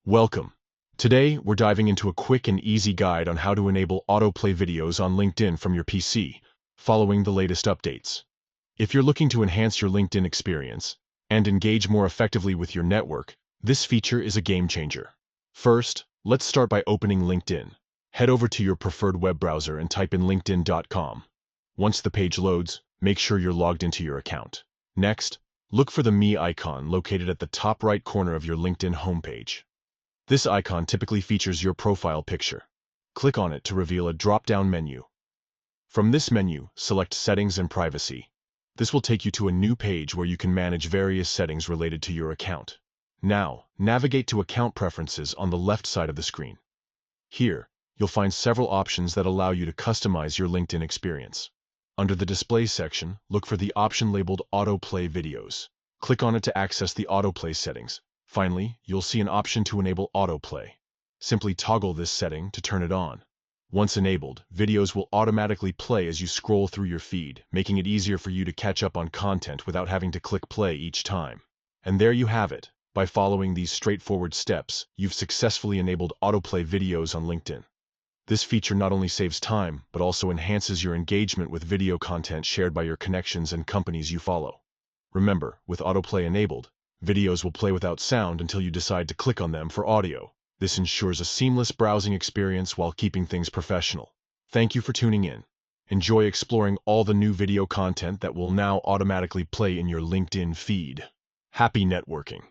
Welcome. Today, we're diving into a quick and easy guide on how to enable autoplay videos on LinkedIn from your PC, following the latest updates. If you're looking to enhance your LinkedIn experience and engage more effectively with your network, this feature is a game changer. First, let's start by opening LinkedIn. Head over to your preferred web browser and type in linkedin.com. Once the page loads, make sure you're logged into your account. Next, look for the Me icon located at the top right corner of your LinkedIn homepage. This icon typically features your profile picture. Click on it to reveal a drop-down menu. From this menu, select Settings and Privacy. This will take you to a new page where you can manage various settings related to your account. Now, navigate to Account Preferences on the left side of the screen. Here, you'll find several options that allow you to customize your LinkedIn experience. Under the Display section, look for the option labeled Autoplay Videos. Click on it to access the autoplay settings. Finally, you'll see an option to enable autoplay. Simply toggle this setting to turn it on. Once enabled, videos will automatically play as you scroll through your feed, making it easier for you to catch up on content without having to click play each time. And there you have it. By following these straightforward steps, you've successfully enabled autoplay videos on LinkedIn. This feature not only saves time, but also enhances your engagement with video content shared by your connections and companies you follow. Remember, with autoplay enabled, videos will play without sound until you decide to click on them for audio. This ensures a seamless browsing experience while keeping things professional. Thank you for tuning in. Enjoy exploring all the new video content that will now automatically play in your LinkedIn feed. Happy networking!